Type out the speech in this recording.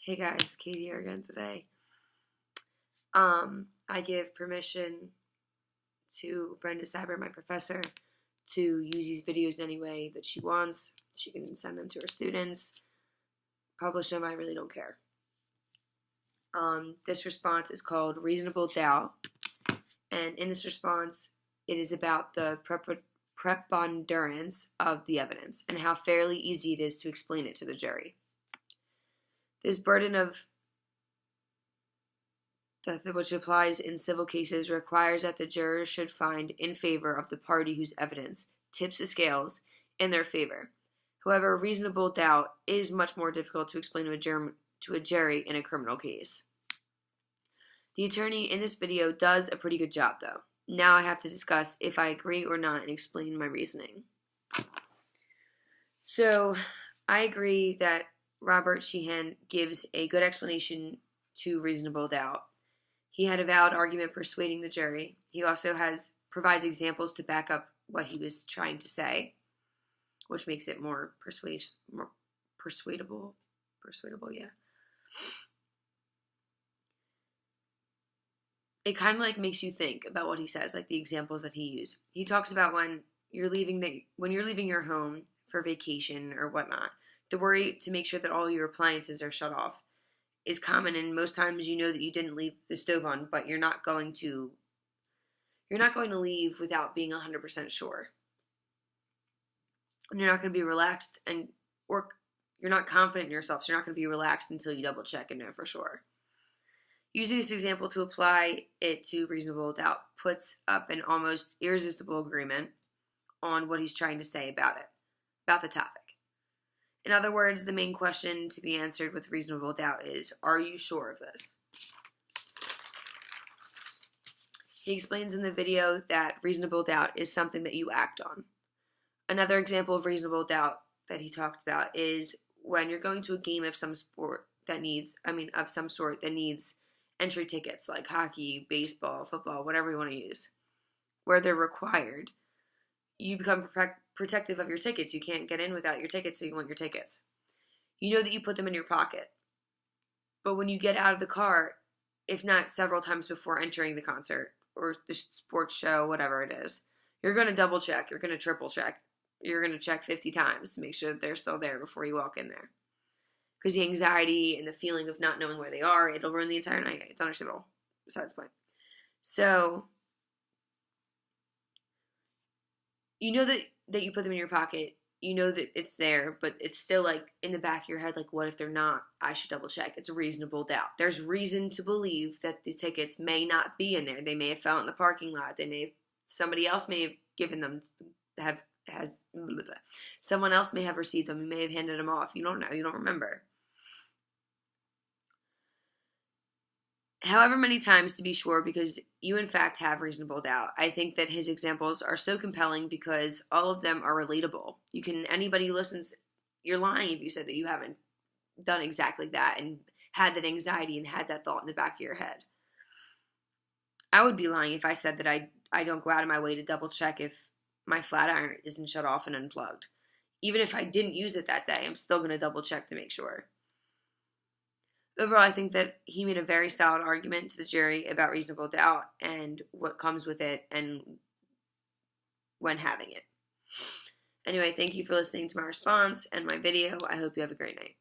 Hey guys, Katie here again today. I give permission to Brenda Cyber, my professor, to use these videos in any way that she wants. She can send them to her students, publish them, I really don't care. This response is called Reasonable Doubt, and in this response, it is about the preponderance of the evidence and how fairly easy it is to explain it to the jury. This burden of which applies in civil cases, requires that the jurors should find in favor of the party whose evidence tips the scales in their favor. However, reasonable doubt is much more difficult to explain to a jury in a criminal case. The attorney in this video does a pretty good job, though. Now I have to discuss if I agree or not and explain my reasoning. So, I agree that Robert Sheehan gives a good explanation to reasonable doubt. He had a valid argument persuading the jury. He also provides examples to back up what he was trying to say, which makes it more persuadable, yeah. It kind of like makes you think about what he says, like the examples that he used. He talks about when you're leaving your home for vacation or whatnot, the worry to make sure that all your appliances are shut off is common, and most times you know that you didn't leave the stove on, but you're not going to leave without being 100% sure. And you're not going to be relaxed or you're not confident in yourself, so you're not going to be relaxed until you double check and know for sure. Using this example to apply it to reasonable doubt puts up an almost irresistible agreement on what he's trying to say about the topic. In other words, the main question to be answered with reasonable doubt is, are you sure of this? He explains in the video that reasonable doubt is something that you act on. Another example of reasonable doubt that he talked about is when you're going to a game of some sort that needs entry tickets, like hockey, baseball, football, whatever you want to use, where they're required. You become protective of your tickets. You can't get in without your tickets, so you want your tickets. You know that you put them in your pocket. But when you get out of the car, if not several times before entering the concert or the sports show, whatever it is, you're going to double check. You're going to triple check. You're going to check 50 times to make sure that they're still there before you walk in there. Because the anxiety and the feeling of not knowing where they are, it'll ruin the entire night. It's understandable. Besides the point. So, you know that you put them in your pocket. You know that it's there, but it's still like in the back of your head, like, what if they're not? I should double check. It's a reasonable doubt. There's reason to believe that the tickets may not be in there. They may have fell in the parking lot. Somebody else may have given them, someone else may have received them. You may have handed them off. You don't know. You don't remember. However many times to be sure, because you in fact have reasonable doubt. I think that his examples are so compelling because all of them are relatable. Anybody who listens, you're lying if you said that you haven't done exactly that and had that anxiety and had that thought in the back of your head. I would be lying if I said that I don't go out of my way to double check if my flat iron isn't shut off and unplugged. Even if I didn't use it that day, I'm still going to double check to make sure. Overall, I think that he made a very solid argument to the jury about reasonable doubt and what comes with it and when having it. Anyway, thank you for listening to my response and my video. I hope you have a great night.